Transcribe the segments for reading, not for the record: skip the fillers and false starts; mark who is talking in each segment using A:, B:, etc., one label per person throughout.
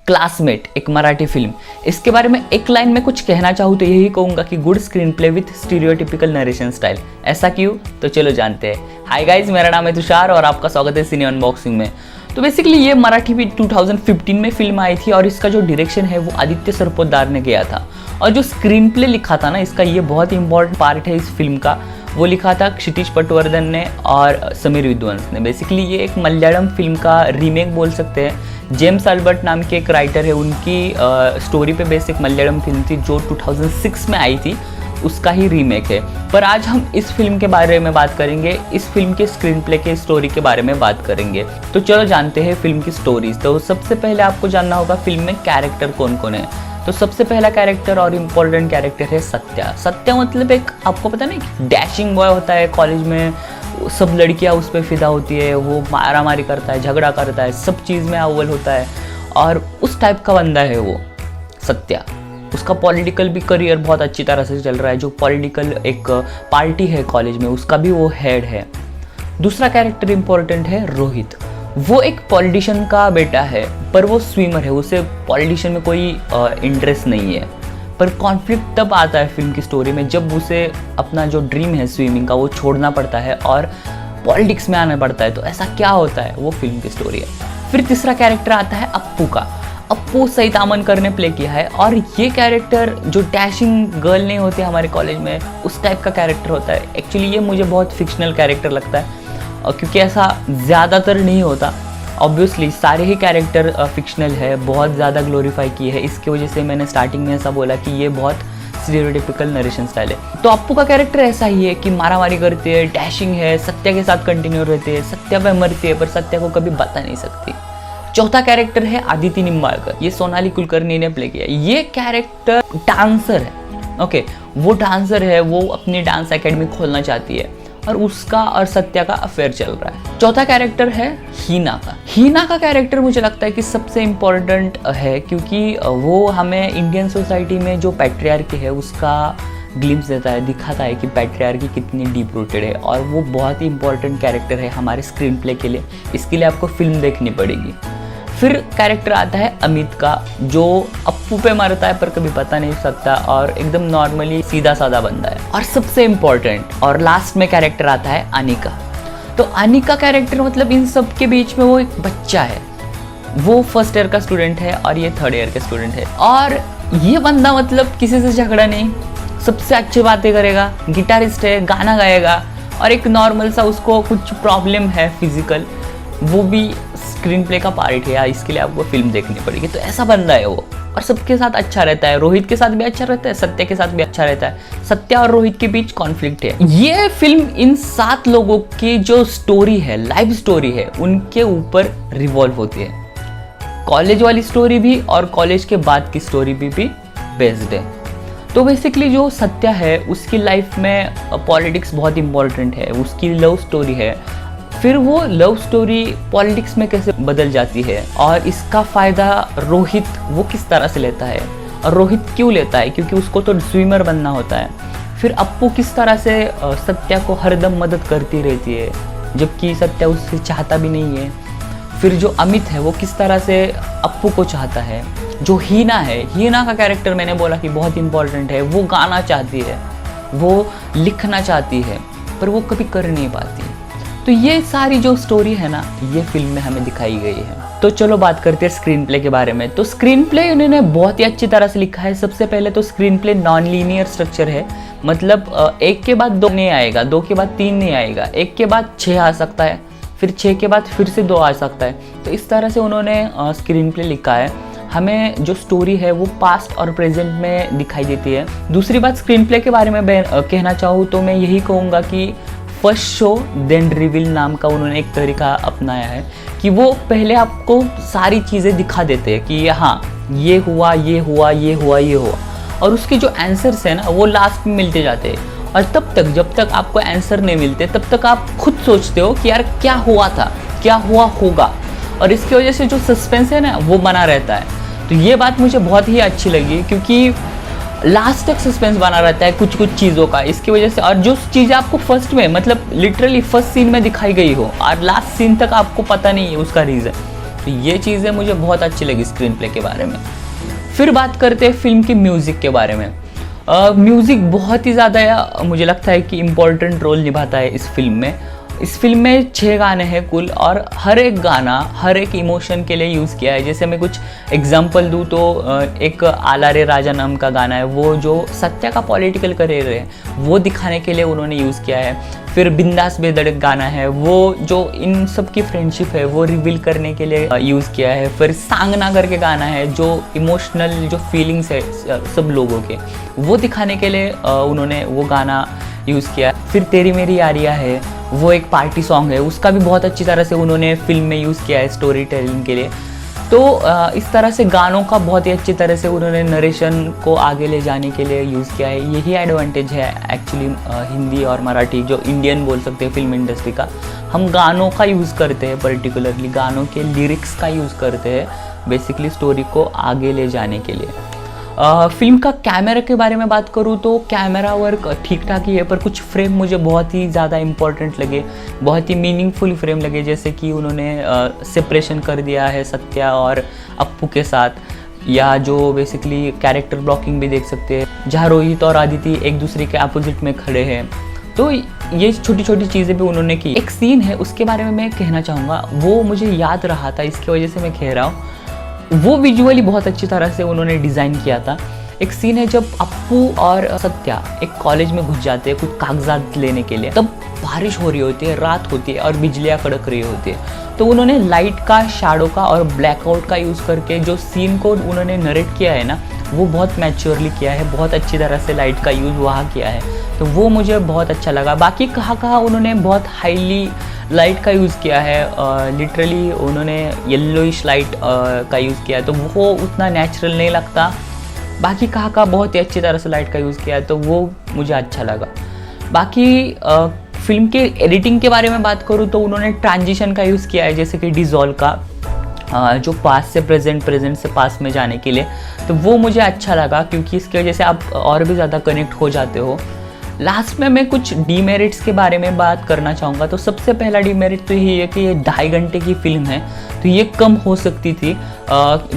A: Classmate एक Marathi film, इसके बारे में एक लाइन में कुछ कहना चाहूँ तो यही कहूँगा कि good screen play with stereotypical narration style. ऐसा क्यों? तो चलो जानते हैं। हाय गाइज, मेरा नाम है तुषार और आपका स्वागत है सिने अनबॉक्सिंग में। तो बेसिकली ये मराठी भी 2015 में फिल्म आई थी और इसका जो डायरेक्शन है वो आदित्य सरपोतदार ने किया था। और जो स्क्रीन प्ले लिखा था ना इसका, ये बहुत इंपॉर्टेंट पार्ट है इस फिल्म का, वो लिखा था क्षितिज पटवर्धन ने और समीर विद्वंस ने। बेसिकली ये एक मलयालम फिल्म का रीमेक बोल सकते हैं। जेम्स अल्बर्ट नाम के एक राइटर है, उनकी स्टोरी पे बेसिक मलयालम फिल्म थी जो 2006 में आई थी, उसका ही रीमेक है। पर आज हम इस फिल्म के बारे में बात करेंगे, इस फिल्म के स्क्रीन प्ले के स्टोरी के बारे में बात करेंगे। तो चलो जानते हैं फिल्म की स्टोरीज। तो सबसे पहले आपको जानना होगा फिल्म में कैरेक्टर कौन कौन है। तो सबसे पहला कैरेक्टर और इम्पोर्टेंट कैरेक्टर है सत्या। सत्या मतलब एक, आपको पता नहीं, डैशिंग बॉय होता है कॉलेज में, सब लड़कियां उस पर फिदा होती है, वो मारा मारी करता है, झगड़ा करता है, सब चीज़ में अव्वल होता है और उस टाइप का बंदा है वो सत्या। उसका पॉलिटिकल भी करियर बहुत अच्छी तरह से चल रहा है। जो पॉलिटिकल एक पार्टी है कॉलेज में, उसका भी वो हेड है। दूसरा कैरेक्टर इम्पोर्टेंट है रोहित। वो एक पॉलिटिशियन का बेटा है, पर वो स्विमर है, उसे पॉलिटिशियन में कोई इंटरेस्ट नहीं है। पर कॉन्फ्लिक्ट तब आता है फिल्म की स्टोरी में जब उसे अपना जो ड्रीम है स्विमिंग का वो छोड़ना पड़ता है और पॉलिटिक्स में आना पड़ता है। तो ऐसा क्या होता है, वो फिल्म की स्टोरी है। फिर तीसरा कैरेक्टर आता है अप्पू का। अप्पू सईद आमनकर ने प्ले किया है और ये कैरेक्टर जो डैशिंग गर्ल नहीं होती हमारे कॉलेज में, उस टाइप का कैरेक्टर होता है। एक्चुअली ये मुझे बहुत फिक्शनल कैरेक्टर लगता है क्योंकि ऐसा ज़्यादातर नहीं होता। ऑब्वियसली सारे ही कैरेक्टर फिक्शनल है, बहुत ज़्यादा ग्लोरीफाई किए हैं, इसकी वजह से मैंने स्टार्टिंग में ऐसा बोला कि ये बहुत स्टीरियोटिपिकल नरेशन स्टाइल है। तो अप्पू का कैरेक्टर ऐसा ही है कि मारामारी करती है, डैशिंग है, सत्या के साथ कंटिन्यू रहती है, सत्या पे मरती है पर सत्या को कभी बता नहीं सकती। चौथा कैरेक्टर है आदिति निम्बाळकर। ये सोनाली कुलकर्णी ने प्ले किया। ये कैरेक्टर डांसर है। ओके, वो डांसर है, वो अपनी डांस एकेडमी खोलना चाहती है और उसका और सत्या का अफेयर चल रहा है। चौथा कैरेक्टर है हीना का। हीना का कैरेक्टर मुझे लगता है कि सबसे इम्पोर्टेंट है क्योंकि वो हमें इंडियन सोसाइटी में जो पैट्रियार्की है उसका ग्लिम्स देता है, दिखाता है कि पैट्रियार्की कितनी डीप रूटेड है और वो बहुत ही इंपॉर्टेंट कैरेक्टर है हमारे स्क्रीन प्ले के लिए। इसके लिए आपको फिल्म देखनी पड़ेगी। फिर कैरेक्टर आता है अमित का, जो अप्पू पे मरता है पर कभी पता नहीं सकता और एकदम नॉर्मली सीधा साधा बंदा है। और सबसे इम्पोर्टेंट और लास्ट में कैरेक्टर आता है अनिका। तो अनिका कैरेक्टर मतलब इन सब के बीच में वो एक बच्चा है। वो फर्स्ट ईयर का स्टूडेंट है और ये थर्ड ईयर का स्टूडेंट है। और ये बंदा मतलब किसी से झगड़ा नहीं, सबसे अच्छी बातें करेगा, गिटारिस्ट है, गाना गाएगा और एक नॉर्मल सा उसको कुछ प्रॉब्लम है फिजिकल, वो भी स्क्रीन प्ले का पार्ट है या इसके लिए आपको फिल्म देखनी पड़ेगी। तो ऐसा बंदा है वो और सबके साथ अच्छा रहता है। रोहित के साथ भी अच्छा रहता है, सत्या के साथ भी अच्छा रहता है। सत्या और रोहित के बीच कॉन्फ्लिक्ट है। ये फिल्म इन 7 लोगों की जो स्टोरी है, लाइव स्टोरी है, उनके ऊपर रिवॉल्व होती है। कॉलेज वाली स्टोरी भी और कॉलेज के बाद की स्टोरी भी बेस्ड है। तो बेसिकली जो सत्या है उसकी लाइफ में पॉलिटिक्स बहुत इंपॉर्टेंट है, उसकी लव स्टोरी है। फिर वो लव स्टोरी पॉलिटिक्स में कैसे बदल जाती है और इसका फ़ायदा रोहित वो किस तरह से लेता है और रोहित क्यों लेता है, क्योंकि उसको तो स्विमर बनना होता है। फिर अप्पू किस तरह से सत्या को हरदम मदद करती रहती है जबकि सत्या उससे चाहता भी नहीं है। फिर जो अमित है वो किस तरह से अप्पू को चाहता है। जो हीना है, हीना का कैरेक्टर मैंने बोला कि बहुत इंपॉर्टेंट है। वो गाना चाहती है, वो लिखना चाहती है पर वो कभी कर नहीं पाती। तो ये सारी जो स्टोरी है ना, ये फिल्म में हमें दिखाई गई है। तो चलो बात करते हैं स्क्रीन प्ले के बारे में। तो स्क्रीन प्ले उन्होंने बहुत ही अच्छी तरह से लिखा है। सबसे पहले तो screen play non linear structure है, मतलब 1 के बाद 2 नहीं आएगा, 2 के बाद 3 नहीं आएगा, 1 के बाद 6 आ सकता है, फिर 6 के बाद फिर से 2 आ सकता है। तो इस तरह से उन्होंने स्क्रीन प्ले लिखा है। हमें जो स्टोरी है वो पास्ट और प्रेजेंट में दिखाई देती है। दूसरी बात स्क्रीन प्ले के बारे में कहना चाहूँ तो मैं यही कहूँगा कि फर्स्ट शो देन रिवील नाम का उन्होंने एक तरीका अपनाया है कि वो पहले आपको सारी चीज़ें दिखा देते हैं कि हाँ ये हुआ, ये हुआ, ये हुआ, ये हुआ, और उसके जो आंसर्स हैं ना वो लास्ट में मिलते जाते हैं। और तब तक जब तक आपको आंसर नहीं मिलते तब तक आप खुद सोचते हो कि यार क्या हुआ था, क्या हुआ होगा, और इसकी वजह से जो सस्पेंस है ना वो बना रहता है। तो ये बात मुझे बहुत ही अच्छी लगी क्योंकि लास्ट तक सस्पेंस बना रहता है कुछ कुछ चीज़ों का, इसकी वजह से। और जो चीज़ आपको फर्स्ट में मतलब लिटरली फर्स्ट सीन में दिखाई गई हो और लास्ट सीन तक आपको पता नहीं है उसका रीज़न, तो ये चीज़ें मुझे बहुत अच्छी लगी स्क्रीन प्ले के बारे में। फिर बात करते हैं फिल्म की म्यूज़िक के बारे में। म्यूज़िक बहुत ही ज़्यादा मुझे लगता है कि इम्पोर्टेंट रोल निभाता है इस फिल्म में। इस फिल्म में 6 गाने हैं कुल, और हर एक गाना हर एक इमोशन के लिए यूज़ किया है। जैसे मैं कुछ एग्जांपल दूँ तो एक आला रे राजा नाम का गाना है, वो जो सत्या का पॉलिटिकल करियर है वो दिखाने के लिए उन्होंने यूज़ किया है। फिर बिंदास बेधड़क गाना है, वो जो इन सब की फ्रेंडशिप है वो रिवील करने के लिए यूज़ किया है। फिर सांगना करके गाना है, जो इमोशनल जो फीलिंग्स है सब लोगों के वो दिखाने के लिए उन्होंने वो गाना यूज़ किया। फिर तेरी मेरी यारियाँ है, वो एक पार्टी सॉन्ग है, उसका भी बहुत अच्छी तरह से उन्होंने फिल्म में यूज़ किया है स्टोरी टेलिंग के लिए। तो इस तरह से गानों का बहुत ही अच्छी तरह से उन्होंने नरेशन को आगे ले जाने के लिए यूज़ किया है। यही एडवांटेज है एक्चुअली हिंदी और मराठी जो इंडियन बोल सकते हैं फिल्म इंडस्ट्री का। हम गानों का यूज़ करते हैं, पर्टिकुलरली गानों के लिरिक्स का यूज़ करते हैं बेसिकली स्टोरी को आगे ले जाने के लिए। फिल्म का कैमरा के बारे में बात करूँ तो कैमरा वर्क ठीक ठाक ही है, पर कुछ फ्रेम मुझे बहुत ही ज़्यादा इम्पोर्टेंट लगे, बहुत ही मीनिंगफुल फ्रेम लगे। जैसे कि उन्होंने सेपरेशन कर दिया है सत्या और अप्पू के साथ, या जो बेसिकली कैरेक्टर ब्लॉकिंग भी देख सकते हैं जहाँ रोहित और आदिति एक दूसरे के अपोजिट में खड़े हैं। तो ये छोटी छोटी चीज़ें भी उन्होंने की। एक सीन है उसके बारे में मैं कहना चाहूँगा, वो मुझे याद रहा था इसकी वजह से मैं कह रहा हूँ। वो विजुअली बहुत अच्छी तरह से उन्होंने डिज़ाइन किया था। एक सीन है जब अप्पू और सत्या एक कॉलेज में घुस जाते हैं कुछ कागजात लेने के लिए, तब बारिश हो रही होती है, रात होती है और बिजलियाँ कड़क रही होती है। तो उन्होंने लाइट का, शैडो का और ब्लैकआउट का यूज़ करके जो सीन को उन्होंने नरेट किया है ना, वो बहुत मैच्योरली किया है, बहुत अच्छी तरह से लाइट का यूज़ वहाँ किया है। तो वो मुझे बहुत अच्छा लगा। बाकी कहाँ कहाँ उन्होंने बहुत हाईली लाइट का यूज़ किया है, लिटरली उन्होंने येलोइश लाइट का यूज़ किया है, तो वो उतना नेचुरल नहीं लगता। बाकी कहाँ का बहुत ही अच्छी तरह से लाइट का यूज़ किया है, तो वो मुझे अच्छा लगा। बाकी फिल्म के एडिटिंग के बारे में बात करूँ तो उन्होंने ट्रांजिशन का यूज़ किया है, जैसे कि डिज़ोल्व का, जो पास से प्रेजेंट, प्रेजेंट से पास में जाने के लिए। तो वो मुझे अच्छा लगा क्योंकि इसकी वजह से आप और भी ज़्यादा कनेक्ट हो जाते हो। लास्ट में मैं कुछ डीमेरिट्स के बारे में बात करना चाहूँगा। तो सबसे पहला डीमेरिट तो यही है कि ये 2.5 घंटे की फिल्म है, तो ये कम हो सकती थी।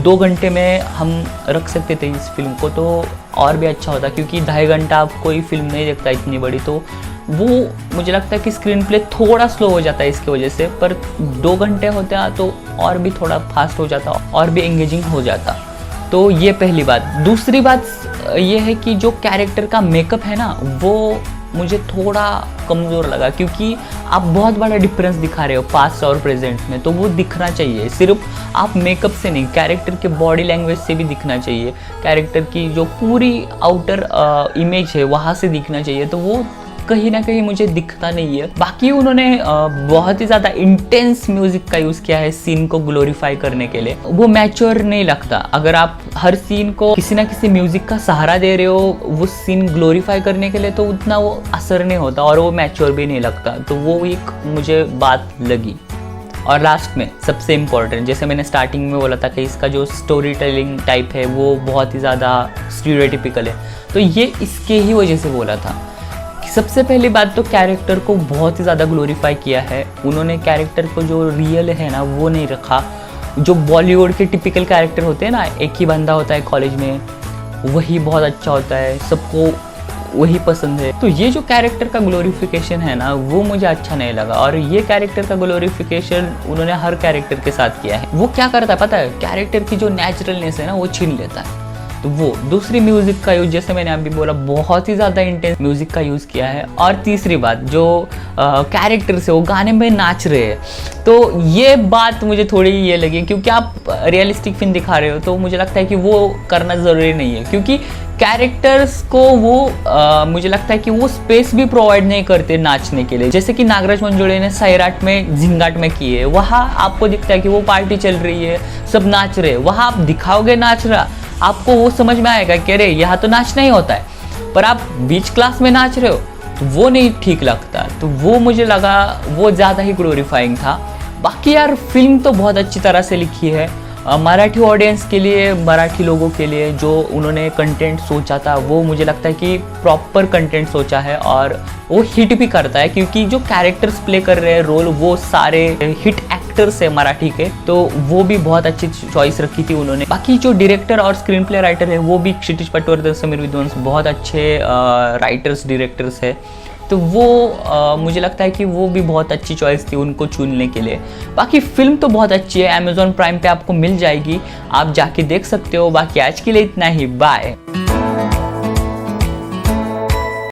A: 2 घंटे में हम रख सकते थे इस फिल्म को, तो और भी अच्छा होता, क्योंकि 2.5 घंटा आप कोई फिल्म नहीं देखता इतनी बड़ी, तो वो मुझे लगता है कि स्क्रीन प्ले थोड़ा स्लो हो जाता है इसकी वजह से। पर 2 घंटे होता तो और भी थोड़ा फास्ट हो जाता और भी एंगेजिंग हो जाता। तो ये पहली बात। दूसरी बात ये है कि जो कैरेक्टर का मेकअप है ना, वो मुझे थोड़ा कमज़ोर लगा, क्योंकि आप बहुत बड़ा डिफरेंस दिखा रहे हो पास्ट और प्रेजेंट में, तो वो दिखना चाहिए। सिर्फ आप मेकअप से नहीं, कैरेक्टर के बॉडी लैंग्वेज से भी दिखना चाहिए, कैरेक्टर की जो पूरी आउटर इमेज है वहाँ से दिखना चाहिए। तो वो कहीं ना कहीं मुझे दिखता नहीं है। बाकी उन्होंने बहुत ही ज़्यादा इंटेंस म्यूज़िक का यूज़ किया है सीन को ग्लोरीफाई करने के लिए, वो मैच्योर नहीं लगता। अगर आप हर सीन को किसी ना किसी म्यूज़िक का सहारा दे रहे हो वो सीन ग्लोरीफाई करने के लिए, तो उतना वो असर नहीं होता और वो मैच्योर भी नहीं लगता। तो वो एक मुझे बात लगी। और लास्ट में सबसे इम्पॉर्टेंट, जैसे मैंने स्टार्टिंग में बोला था कि इसका जो स्टोरी टेलिंग टाइप है वो बहुत ही ज़्यादा स्टीरियोटिपिकल है, तो ये इसके ही वजह से बोला था। सबसे पहली बात तो कैरेक्टर को बहुत ही ज़्यादा ग्लोरीफाई किया है उन्होंने। कैरेक्टर को जो रियल है ना वो नहीं रखा। जो बॉलीवुड के टिपिकल कैरेक्टर होते हैं ना, एक ही बंदा होता है कॉलेज में, वही बहुत अच्छा होता है, सबको वही पसंद है। तो ये जो कैरेक्टर का ग्लोरिफिकेशन है ना, वो मुझे अच्छा नहीं लगा। और ये कैरेक्टर का ग्लोरिफिकेशन उन्होंने हर कैरेक्टर के साथ किया है। वो क्या करता है पता है, कैरेक्टर की जो नेचुरलनेस है ना वो छीन लेता है। तो वो दूसरी म्यूज़िक का यूज़, जैसे मैंने अभी बोला, बहुत ही ज़्यादा इंटेंस म्यूज़िक का यूज़ किया है। और तीसरी बात, जो कैरेक्टर से वो गाने में नाच रहे हैं, तो ये बात मुझे थोड़ी ये लगी, क्योंकि आप रियलिस्टिक फिल्म दिखा रहे हो तो मुझे लगता है कि वो करना ज़रूरी नहीं है, क्योंकि कैरेक्टर्स को वो मुझे लगता है कि वो स्पेस भी प्रोवाइड नहीं करते नाचने के लिए। जैसे कि नागराज मंजुळे ने सैराट में, झिंगाट में की है, वहाँ आपको दिखता है कि वो पार्टी चल रही है, सब नाच रहे हैं, वहाँ आप दिखाओगे नाच रहा, आपको वो समझ में आएगा कि अरे यहाँ तो नाचना ही होता है। पर आप बीच क्लास में नाच रहे हो तो वो नहीं ठीक लगता। तो वो मुझे लगा वो ज़्यादा ही ग्लोरीफाइंग था। बाकी यार फिल्म तो बहुत अच्छी तरह से लिखी है, मराठी ऑडियंस के लिए, मराठी लोगों के लिए जो उन्होंने कंटेंट सोचा था वो मुझे लगता है कि प्रॉपर कंटेंट सोचा है और वो हिट भी करता है, क्योंकि जो कैरेक्टर्स प्ले कर रहे हैं रोल वो सारे हिट एक्टर एक्टर्स है मराठी के, तो वो भी बहुत अच्छी चॉइस रखी थी उन्होंने। बाकी जो डायरेक्टर और स्क्रीन प्ले राइटर है वो भी क्षितिज पटवर्धन, समीर विद्वंस, बहुत अच्छे राइटर्स डायरेक्टर्स है। तो वो मुझे लगता है कि वो भी बहुत अच्छी चॉइस थी उनको चुनने के लिए। बाकी फिल्म तो बहुत अच्छी है, अमेजॉन प्राइम पे आपको मिल जाएगी, आप जाके देख सकते हो। बाकी आज के लिए इतना ही, बाय।